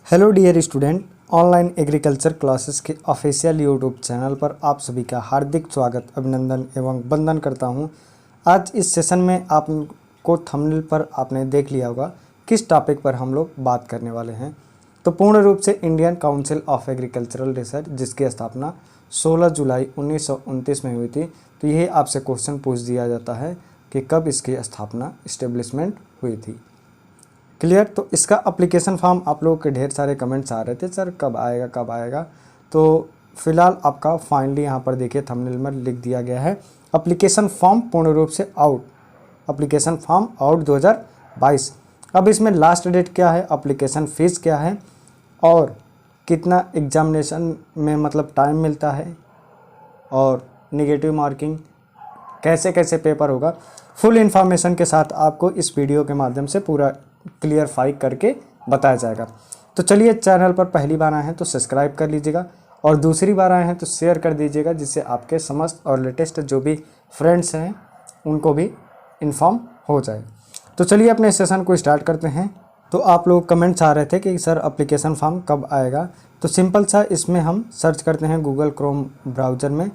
Hello dear student, online agriculture classes के official YouTube channel पर आप सभी का हार्दिक स्वागत, अभिनंदन एवं वंदन करता हूं। आज इस सेशन में आपको थंबनेल पर आपने देख लिया होगा किस टॉपिक पर हम लोग बात करने वाले हैं। तो पूर्ण रूप से Indian council of agricultural research, जिसकी स्थापना 16 जुलाई 1929 में हुई थी। तो यही आपसे क्वेश्चन पूछ दिया जाता है कि कब इसकी स्थापना इस्टेब्लिशमेंट हुई थी। क्लियर। तो इसका एप्लीकेशन फॉर्म आप लोगों के ढेर सारे कमेंट्स आ रहे थे, सर कब आएगा कब आएगा। तो फिलहाल आपका फाइनली यहाँ पर देखिए थंबनेल में लिख दिया गया है एप्लीकेशन फॉर्म पूर्ण रूप से आउट, एप्लीकेशन फॉर्म आउट 2022। अब इसमें लास्ट डेट क्या है, एप्लीकेशन फीस क्या है और कितना एग्जामिनेशन में मतलब टाइम मिलता है और नेगेटिव मार्किंग कैसे कैसे पेपर होगा, फुल इन्फॉर्मेशन के साथ आपको इस वीडियो के माध्यम से पूरा क्लियरफाई करके बताया जाएगा। तो चलिए, चैनल पर पहली बार आए हैं तो सब्सक्राइब कर लीजिएगा और दूसरी बार आए हैं तो शेयर कर दीजिएगा, जिससे आपके समस्त और लेटेस्ट जो भी फ्रेंड्स हैं उनको भी इन्फॉर्म हो जाए। तो चलिए अपने सेशन को स्टार्ट करते हैं। तो आप लोग कमेंट्स आ रहे थे कि सर एप्लीकेशन फॉर्म कब आएगा। तो सिंपल सा इसमें हम सर्च करते हैं गूगल क्रोम ब्राउज़र में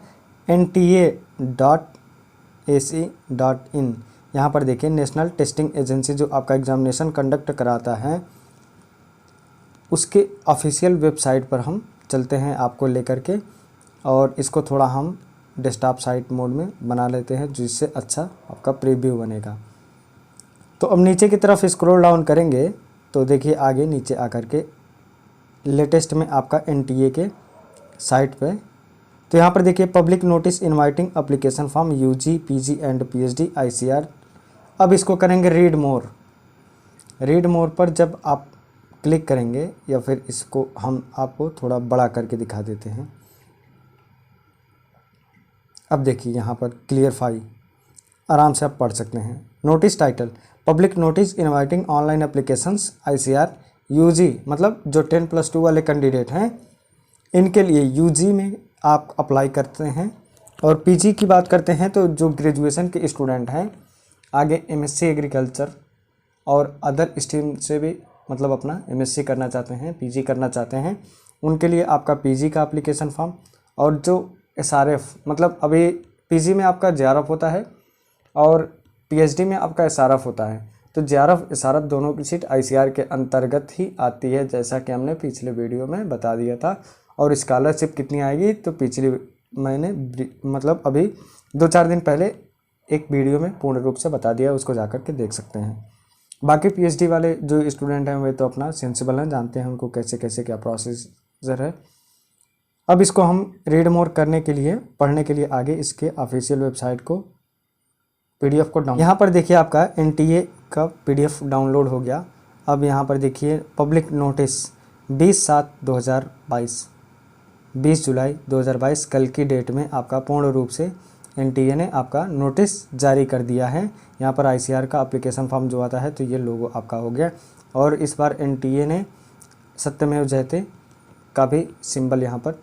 nta.ac.in। यहाँ पर देखिए नेशनल टेस्टिंग एजेंसी जो आपका एग्जामिनेशन कंडक्ट कराता है, उसके ऑफिशियल वेबसाइट पर हम चलते हैं आपको लेकर के, और इसको थोड़ा हम डेस्कटॉप साइट मोड में बना लेते हैं जिससे अच्छा आपका प्रीव्यू बनेगा। तो अब नीचे की तरफ स्क्रॉल डाउन करेंगे तो देखिए आगे नीचे आकर के लेटेस्ट में आपका एनटीए के साइट पे, तो यहाँ पर देखिए public notice inviting application form UG PG and PhD ICR. अब इसको करेंगे रीड मोर। रीड मोर पर जब आप क्लिक करेंगे, या फिर इसको हम आपको थोड़ा बड़ा करके दिखा देते हैं। अब देखिए यहाँ पर क्लियरफाई आराम से आप पढ़ सकते हैं। Notice title public notice inviting online applications ICR UG, मतलब जो 10+2 वाले कैंडिडेट हैं इनके लिए यूजी में आप अप्लाई करते हैं। और पीजी की बात करते हैं तो जो ग्रेजुएशन के स्टूडेंट हैं आगे एमएससी एग्रीकल्चर और अदर स्ट्रीम से भी मतलब अपना एमएससी करना चाहते हैं, पीजी करना चाहते हैं, उनके लिए आपका पीजी का एप्लीकेशन फॉर्म। और जो एसआरएफ, मतलब अभी पीजी में आपका जेआरएफ होता है और पीएचडी में आपका एसआरएफ होता है। तो जेआरएफ एसआरएफ दोनों की सीट आईसीआर के अंतर्गत ही आती है, जैसा कि हमने पिछले वीडियो में बता दिया था। और स्कॉलरशिप कितनी आएगी तो पिछली मैंने मतलब अभी 2-4 दिन पहले एक वीडियो में पूर्ण रूप से बता दिया, उसको जाकर के देख सकते हैं। बाकी पीएचडी वाले जो स्टूडेंट हैं वे तो अपना सेंसिबल हैं, जानते हैं उनको कैसे कैसे क्या प्रोसीजर है। अब इसको हम रीड मोर करने के लिए, पढ़ने के लिए आगे इसके ऑफिशियल वेबसाइट को पीडीएफ को डाउन, यहाँ पर देखिए आपका एनटीए का पीडीएफ डाउनलोड हो गया। अब यहाँ पर देखिए पब्लिक नोटिस 20/7/2022, 20 जुलाई 2022 कल की डेट में आपका पूर्ण रूप से एनटीए ने आपका नोटिस जारी कर दिया है। यहाँ पर आईसीआर का एप्लीकेशन फॉर्म जो आता है तो ये लोगो आपका हो गया। और इस बार एनटीए ने सत्यमेव जयते का भी सिंबल यहाँ पर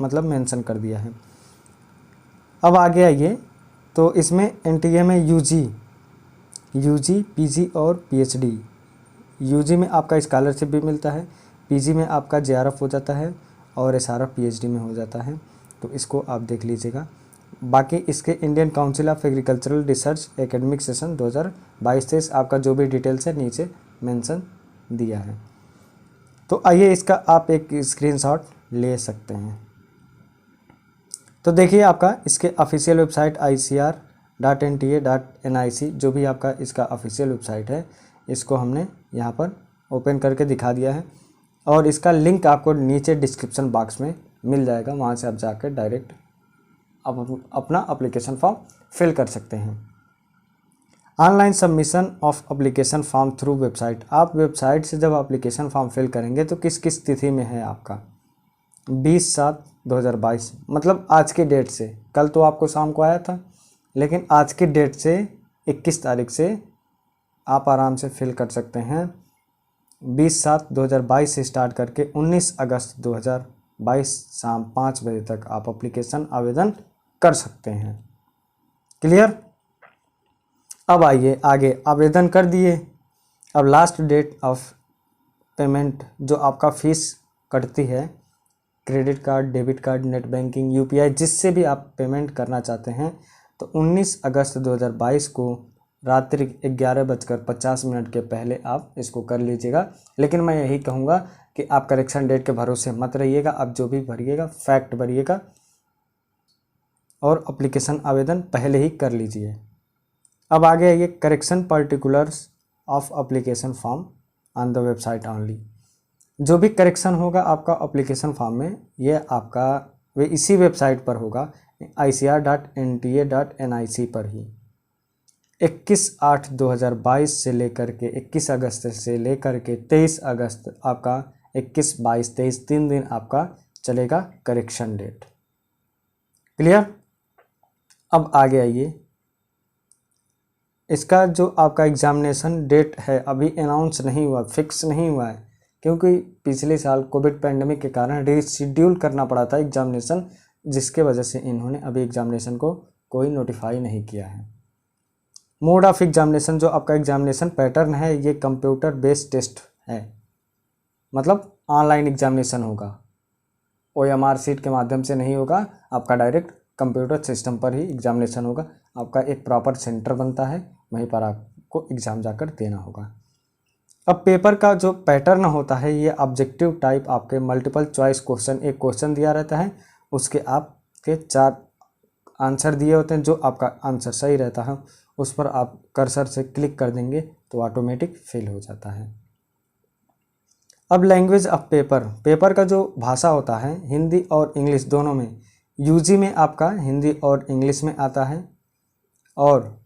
मतलब मेंशन कर दिया है। अब आगे आइए, तो इसमें एनटीए में यूजी पीजी और पीएचडी, यूजी में आपका स्कॉलरशिप भी मिलता है, पीजी में आपका जेआरएफ हो जाता है और एसआरएफ पीएचडी में हो जाता है। तो इसको आप देख लीजिएगा। बाकी इसके Indian council of agricultural research academic session 2022-23 आपका जो भी डिटेल्स है नीचे मेंशन दिया है। तो आइए इसका आप एक स्क्रीनशॉट ले सकते हैं। तो देखिए आपका इसके ऑफिशियल वेबसाइट icr.nta.nic, जो भी आपका इसका ऑफिशियल वेबसाइट है, इसको हमने यहाँ पर ओपन करके दिखा दिया है। और इसका लिंक आपको नीचे डिस्क्रिप्शन बॉक्स में मिल जाएगा, वहाँ से आप जाकर डायरेक्ट आप अपना एप्लीकेशन फॉर्म फिल कर सकते हैं। Online submission of application form through website, आप वेबसाइट से जब एप्लीकेशन फॉर्म फिल करेंगे तो किस किस तिथि में है आपका 20/7/2022, मतलब आज की डेट से। कल तो आपको शाम को आया था, लेकिन आज की डेट से 21 तारीख से आप आराम से फिल कर सकते हैं। 20/7/2022 से स्टार्ट करके 19 अगस्त 2022 शाम 5 बजे तक आप एप्लीकेशन आवेदन कर सकते हैं। क्लियर। अब आइए आगे, आवेदन कर दिए, अब लास्ट डेट ऑफ पेमेंट जो आपका फीस कटती है, credit card, debit card, net banking, UPI, जिससे भी आप पेमेंट करना चाहते हैं, तो 19 अगस्त 2022 को रात्रि 11:50 के पहले आप इसको कर लीजिएगा। लेकिन मैं यही कहूँगा कि आप करेक्शन डेट के भरोसे मत रहिएगा। आप जो भी भरिएगा फैक्ट भरिएगा और एप्लीकेशन आवेदन पहले ही कर लीजिए। अब आगे आइए, correction particulars of application form on the website only. जो भी करेक्शन होगा आपका एप्लीकेशन फॉर्म में, ये आपका वे इसी वेबसाइट पर होगा, icr.nta.nic पर ही। 21/8/2022 से लेकर के 21 अगस्त से लेकर के 23 अगस्त आपका 21, 22, 23 3 दिन आपका चलेगा करेक्शन डेट। क्लियर? अब आगे आइए, इसका जो आपका एग्जामिनेशन डेट है अभी अनाउंस नहीं हुआ, फिक्स नहीं हुआ है, क्योंकि पिछले साल कोविड पैंडमिक के कारण रीशेड्यूल करना पड़ा था एग्जामिनेशन, जिसके वजह से इन्होंने अभी एग्जामिनेशन को कोई नोटिफाई नहीं किया है। मोड ऑफ एग्जामिनेशन, जो आपका एग्जामिनेशन पैटर्न है, ये कंप्यूटर बेस्ड टेस्ट है, मतलब ऑनलाइन एग्जामिनेशन होगा, OMR शीट के माध्यम से नहीं होगा, आपका डायरेक्ट कंप्यूटर सिस्टम पर ही एग्जामिनेशन होगा। आपका एक प्रॉपर सेंटर बनता है, वहीं पर आपको एग्ज़ाम जाकर देना होगा। अब पेपर का जो पैटर्न होता है, ये ऑब्जेक्टिव टाइप आपके मल्टीपल चॉइस क्वेश्चन, एक क्वेश्चन दिया रहता है, उसके आपके 4 आंसर दिए होते हैं। जो आपका आंसर सही रहता है उस पर आप कर्सर से क्लिक कर देंगे तो ऑटोमेटिक फिल हो जाता है। अब लैंग्वेज ऑफ पेपर, पेपर का जो भाषा होता है हिंदी और इंग्लिश दोनों में, यूजी में आपका हिंदी और इंग्लिश में आता है, और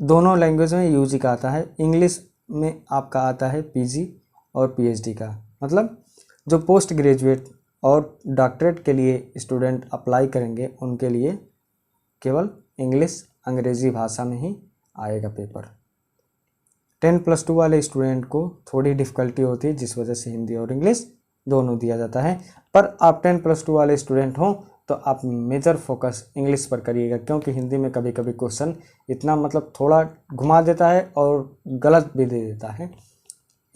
दोनों लैंग्वेज में यूजी का आता है। इंग्लिश में आपका आता है पीजी और पीएचडी का, मतलब जो पोस्ट ग्रेजुएट और डॉक्टरेट के लिए स्टूडेंट अप्लाई करेंगे उनके लिए केवल इंग्लिश अंग्रेज़ी भाषा में ही आएगा पेपर। 10+2 वाले स्टूडेंट को थोड़ी डिफ़िकल्टी होती है, जिस वजह से हिंदी और इंग्लिश दोनों दिया जाता है। पर आप 10+2 वाले स्टूडेंट हों तो आप मेजर फोकस इंग्लिश पर करिएगा, क्योंकि हिंदी में कभी कभी क्वेश्चन इतना मतलब थोड़ा घुमा देता है और गलत भी दे देता है।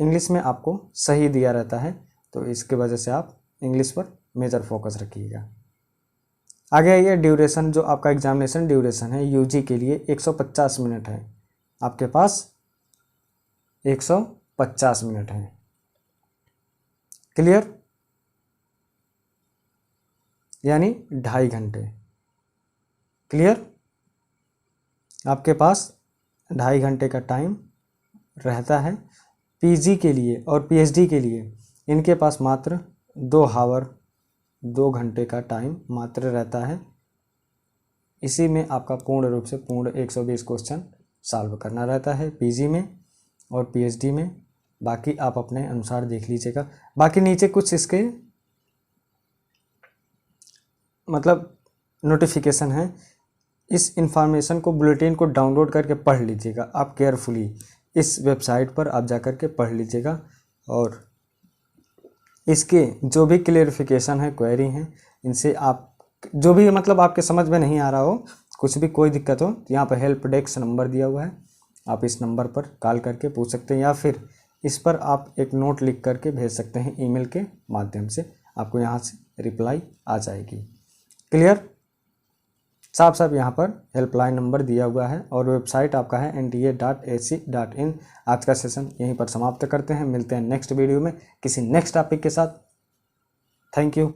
इंग्लिश में आपको सही दिया रहता है, तो इसके वजह से आप इंग्लिश पर मेजर फोकस रखिएगा। आगे आइए, ड्यूरेशन, जो आपका एग्जामिनेशन ड्यूरेशन है यूजी के लिए 150 मिनट है, आपके पास 150 मिनट है। क्लियर? यानी 2.5 घंटे। क्लियर? आपके पास 2.5 घंटे का टाइम रहता है। पीजी के लिए और पीएचडी के लिए इनके पास मात्र 2 घंटे का टाइम मात्र रहता है। इसी में आपका पूर्ण रूप से पूर्ण 120 क्वेश्चन सॉल्व करना रहता है पीजी में और पीएचडी में। बाकी आप अपने अनुसार देख लीजिएगा। बाकी नीचे कुछ इसके मतलब नोटिफिकेशन है, इस इंफॉर्मेशन को बुलेटिन को डाउनलोड करके पढ़ लीजिएगा। आप केयरफुली इस वेबसाइट पर आप जा कर के पढ़ लीजिएगा, और इसके जो भी क्लेरिफिकेशन है, क्वेरी हैं, इनसे आप जो भी मतलब आपके समझ में नहीं आ रहा हो, कुछ भी कोई दिक्कत हो, तो यहाँ पर हेल्प डेस्क नंबर दिया हुआ है, आप इस नंबर पर कॉल करके पूछ सकते हैं, या फिर इस पर आप एक नोट लिख करके भेज सकते हैं ईमेल के माध्यम से, आपको यहाँ से रिप्लाई आ जाएगी। क्लियर? साफ साफ यहाँ पर हेल्पलाइन नंबर दिया हुआ है और वेबसाइट आपका है nta.ac.in। आज का सेशन यहीं पर समाप्त करते हैं, मिलते हैं नेक्स्ट वीडियो में किसी नेक्स्ट टॉपिक के साथ। Thank you.